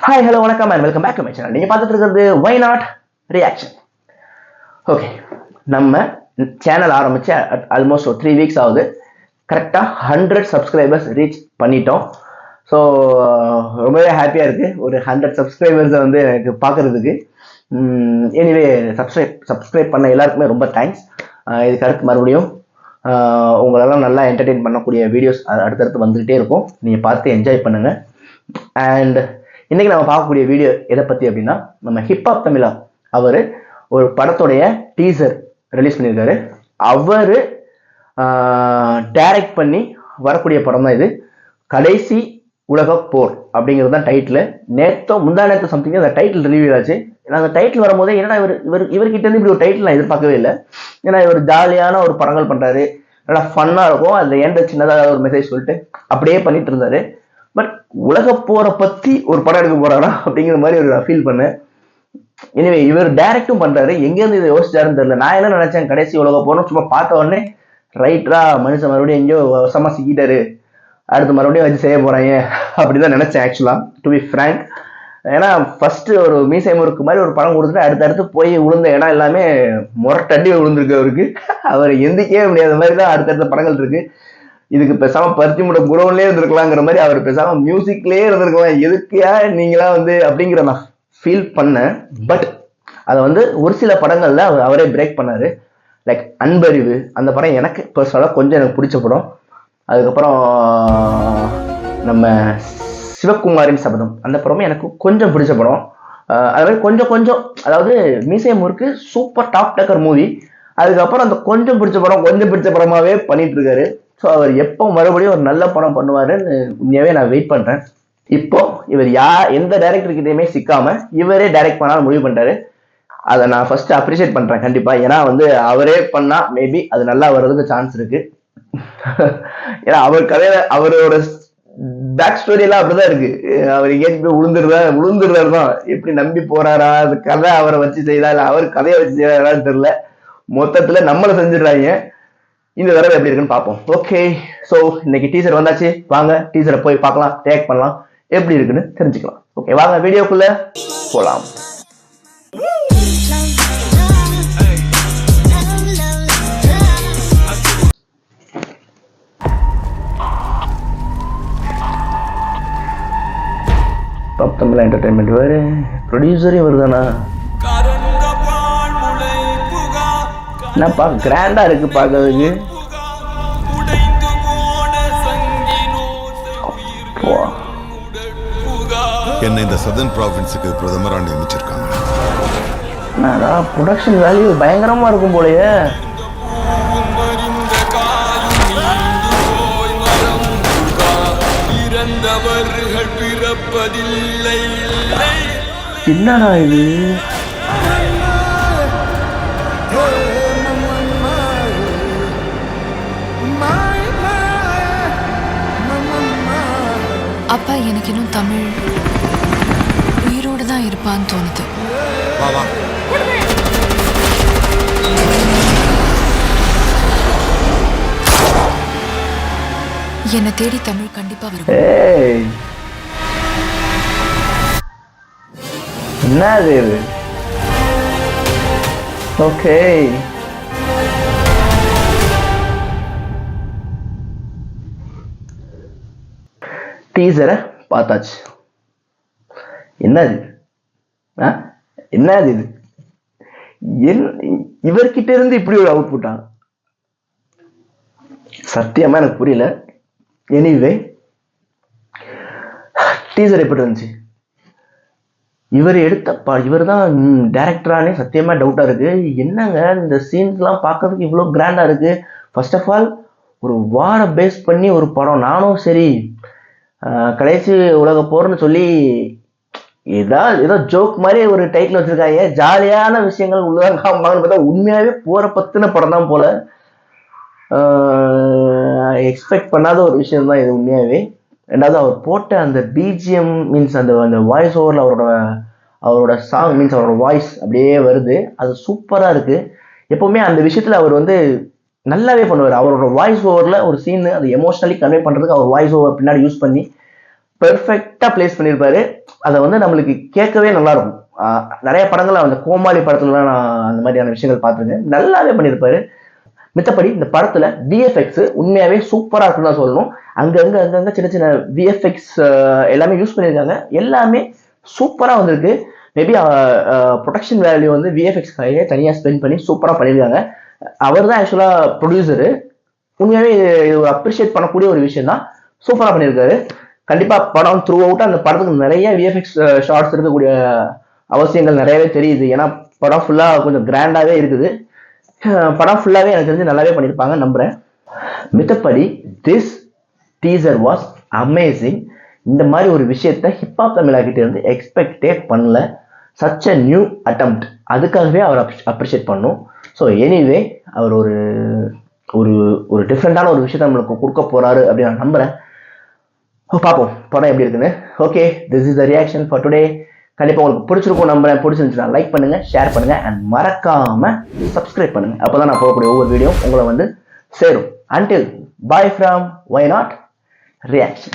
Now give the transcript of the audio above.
Hi hello வணக்கம் and welcome back to my channel. நீங்கள் பார்த்துட்டு இருக்கிறது ஒய் நாட் ரியாக்ஷன். ஓகே, நம்ம சேனல் ஆரம்பித்து ஆல்மோஸ்ட் ஒரு 3 வீக்ஸ் ஆகுது. கரெக்டாக 100 சப்ஸ்கிரைபர்ஸ் ரீச் பண்ணிட்டோம். ஸோ ரொம்பவே ஹாப்பியாக இருக்குது ஒரு 100 சப்ஸ்கிரைபர்ஸை வந்து எனக்கு பார்க்குறதுக்கு. எனிவே சப்ஸ்கிரைப் பண்ண எல்லாருக்குமே ரொம்ப தேங்க்ஸ். இதுக்கு அடுத்து மறுபடியும் உங்களெல்லாம் நல்லா என்டர்டெயின் பண்ணக்கூடிய வீடியோஸ் அடுத்தடுத்து வந்துக்கிட்டே இருக்கும். நீங்கள் பார்த்து என்ஜாய் பண்ணுங்கள். அண்ட் இன்னைக்கு நம்ம பார்க்கக்கூடிய வீடியோ எதை பற்றி அப்படின்னா, நம்ம ஹிப்ஹாப் தமிழா அவர் ஒரு படத்துடைய டீசர் ரிலீஸ் பண்ணியிருக்காரு. அவர் டைரக்ட் பண்ணி வரக்கூடிய படம் தான் இது. கடைசி உலக போர் அப்படிங்கிறது தான் டைட்டில். முந்தானேத்து சம்திங் அந்த டைட்டில் ரிலீவ் ஆச்சு. ஏன்னா அந்த டைட்டில் வரும்போதே என்னன்னா இவர்கிட்ட இருந்து இப்படி ஒரு டைட்டில் நான் எதிர்பார்க்கவே இல்லை. ஏன்னா இவர் ஜாலியான ஒரு படங்கள் பண்ணுறாரு, நல்லா ஃபன்னாக இருக்கும். அதில் ஏண்ட சின்னதாக ஒரு மெசேஜ் சொல்லிட்டு அப்படியே பண்ணிட்டு இருந்தாரு. பட் உலக போரை பத்தி ஒரு படம் எடுக்க போறாரா அப்படிங்கிற மாதிரி ஒரு ஃபீல் பண்ணேன். எனவே இவர் டைரக்டும் பண்றாரு. எங்கேருந்து இதை யோசிச்சாருன்னு தெரியல. நான் என்ன நினைச்சேன், கடைசி உலக போறோம் சும்மா பார்த்த உடனே ரைட்டரா மனுஷன் மறுபடியும் எங்கேயோ வசமா சிக்கிட்டாரு, அடுத்து மறுபடியும் வச்சு செய்ய போறாங்க அப்படிதான் நினைச்சேன் ஆக்சுவலா, டு பி ஃப்ராங்க். ஏன்னா ஃபர்ஸ்ட் ஒரு மீசை முறுக்கு மாதிரி ஒரு படம் கொடுத்துட்டு அடுத்தடுத்து போய் விழுந்த இடம் எல்லாமே முரட்டடி விழுந்திருக்கு அவருக்கு. அவர் எந்திக்கவே முடியாத மாதிரி தான் அடுத்தடுத்த படங்கள் இருக்கு. இதுக்கு பேசாம பருத்தி மூட குடோன்லேயே இருந்திருக்கலாங்கிற மாதிரி அவர் பேசாம மியூசிக்லேயே இருந்திருக்கலாம். எதுக்கையா நீங்களா வந்து அப்படிங்கிற நான் ஃபீல் பண்ணேன். பட் அதை வந்து ஒரு சில படங்கள்ல அவரே பிரேக் பண்ணாரு. லைக் அன்பறிவு அந்த படம் எனக்கு பர்சனலாக கொஞ்சம் எனக்கு பிடிச்ச படம். அதுக்கப்புறம் நம்ம சிவகுமாரின் சபதம் அந்த படமும் எனக்கு கொஞ்சம் பிடிச்ச படம். அது மாதிரி கொஞ்சம் அதாவது மீசை முறுக்கு சூப்பர் டாப் டக்கர் மூவி. அதுக்கப்புறம் அந்த கொஞ்சம் பிடிச்ச படமாவே பண்ணிட்டு இருக்காரு. ஸோ அவர் எப்போ மறுபடியும் ஒரு நல்ல படம் பண்ணுவாருன்னு உண்மையாவே நான் வெயிட் பண்றேன். இப்போ இவர் எந்த டைரக்டர்கிட்டையுமே சிக்காம இவரே டைரக்ட் பண்ணாலும் முடிவு பண்ணிட்டாரு. அதை நான் ஃபர்ஸ்ட் அப்ரிஷியேட் பண்றேன் கண்டிப்பா. ஏன்னா வந்து அவரே பண்ணா மேபி அது நல்லா வர்றதுக்கு சான்ஸ் இருக்கு. ஏன்னா அவர் கதையில அவரோட பேக் ஸ்டோரி எல்லாம் அப்படிதான் இருக்கு. அவர் எங்கேயும் விழுந்துடுறாரு தான். எப்படி நம்பி போறாரா, அது கதை அவரை வச்சு செய்யலாம் இல்ல அவர் கதையை வச்சு செய்யறாரான்னு தெரியல. மொத்தத்துல நம்மளை செஞ்சிடுறாங்க. இந்த தடவை எப்படி இருக்குன்னு பார்ப்போம். ஓகே, ஸோ இன்னைக்கு டீசர் வந்தாச்சு. வாங்க டீசரை போய் பார்க்கலாம், டேக் பண்ணலாம், எப்படி இருக்குன்னு தெரிஞ்சுக்கலாம். ஓகே, வாங்க வீடியோக்குள்ள போலாம். டாப் தமிழ் என்டர்டைன்மெண்ட் வேறு ப்ரொடியூசரே வருதானா? என்னப்பா கிராண்டா இருக்கு பார்க்கறதுக்கு. என்ன இந்த சதர்ன் ப்ராவின்ஸுக்கு பிரதமரா நியமிச்சிருக்காங்க. ப்ரொடக்ஷன் வேல்யூ பயங்கரமா இருக்கும் போலயே. என்னடா இது? அப்பா எனக்கு இன்னும் தமிழ் உயிரோடு தான் இருப்பான்னு தோணுது. என்னை தேடி தமிழ் கண்டிப்பா வரும். என்னது இது? ஓகே, டீசரை பார்த்தாச்சு. என்னது இது? இவர்கிட்ட இருந்து இப்படி ஒரு அவுட்புட்டா? சத்தியமா எனக்கு புரியல. எனிவே டீசர் எப்படி இருந்துச்சு? இவர் தான் டைரக்டரானே சத்தியமா டவுட்டா இருக்கு. என்னங்க இந்த சீன்ஸ் எல்லாம் பார்க்கறதுக்கு இவ்வளவு கிராண்டா இருக்கு. ஃபர்ஸ்ட் ஆஃப் ஆல் ஒரு வார பேஸ் பண்ணி ஒரு படம். நானும் சரி கடைசி உலக போர்னு சொல்லி ஏதோ ஜோக் மாதிரி ஒரு டைட்டில் வச்சிருக்காங்க. ஜாலியான விஷயங்கள் உள்ளதான்னு பார்த்தா உண்மையாவே போற பத்தின படம் தான் போல. எக்ஸ்பெக்ட் பண்ணாத ஒரு விஷயம் தான் இது உண்மையாவே. ரெண்டாவது அவர் போட்ட அந்த பிஜிஎம் மீன்ஸ் அந்த வாய்ஸ் ஓவரில் அவரோட சாங் மீன்ஸ் அவரோட வாய்ஸ் அப்படியே வருது. அது சூப்பராக இருக்கு. எப்பவுமே அந்த விஷயத்துல அவர் வந்து நல்லாவே பண்ணுவார். அவரோட வாய்ஸ் ஓவரில் ஒரு சீன் அதை எமோஷனலி கன்வே பண்ணுறதுக்கு அவர் வாய்ஸ் ஓவர் பின்னாடி யூஸ் பண்ணி பெர்ஃபெக்டா பிளேஸ் பண்ணியிருப்பாரு. அதை வந்து நம்மளுக்கு கேட்கவே நல்லா இருக்கும். நிறைய படங்கள் அந்த கோமாளி படத்துலலாம் நான் அந்த மாதிரியான விஷயங்கள் பார்த்துருக்கேன். நல்லாவே பண்ணியிருப்பாரு. மித்தபடி இந்த படத்துல விஎஃப்எக்ஸ் உண்மையாவே சூப்பரா இருக்குன்னு தான் சொல்லணும். அங்கங்க சின்ன சின்ன விஎஃப்எக்ஸ் எல்லாமே யூஸ் பண்ணியிருக்காங்க. எல்லாமே சூப்பரா வந்திருக்கு. மேபி ப்ரொடக்ஷன் வேல்யூ வந்து விஎஃப்எக்ஸ்க்காகவே தனியா ஸ்பெண்ட் பண்ணி சூப்பரா பண்ணியிருக்காங்க. அவர் தான் ஆக்சுவலா ப்ரொடியூசரு. உண்மையாவே இது ஒரு அப்ரிஷியேட் பண்ணக்கூடிய ஒரு விஷயம் தான். சூப்பரா பண்ணியிருக்காரு. கண்டிப்பா படம் த்ரூ அவுட்டா அந்த படத்துக்கு நிறைய விஎஃப்எக்ஸ் ஷார்ட்ஸ் இருக்கக்கூடிய அவசியங்கள் நிறையவே தெரியுது. ஏன்னா படம் ஃபுல்லா கொஞ்சம் கிராண்டாவே இருக்குது. படம் ஃபுல்லாவே எனக்கு தெரிஞ்சு நல்லாவே பண்ணியிருப்பாங்க நம்புறேன். மித்தபடி திஸ் டீசர் வாஸ் அமேசிங். இந்த மாதிரி ஒரு விஷயத்த ஹிப்ஹாப் தமிழா கிட்ட இருந்து எக்ஸ்பெக்டே பண்ணல. Such a new attempt. அதுக்காகவே அவர் அப்ரிஷியேட் பண்ணும். ஸோ எனிவே அவர் ஒரு ஒரு ஒரு டிஃப்ரெண்டான ஒரு விஷயத்த நம்மளுக்கு கொடுக்க போறாரு அப்படின்னு நான் நம்புறேன். பார்ப்போம் படம் எப்படி இருக்குன்னு. Okay, this is the reaction for today. கண்டிப்பா உங்களுக்கு பிடிச்சிருக்கும் நம்புறேன். பிடிச்சிருந்துச்சுன்னா லைக் பண்ணுங்க, ஷேர் பண்ணுங்க அண்ட் மறக்காம சப்ஸ்கிரைப் பண்ணுங்க. அப்பதான் நான் போகக்கூடிய ஒவ்வொரு வீடியோ உங்களை வந்து சேரும். Until bye from Why Not Reaction.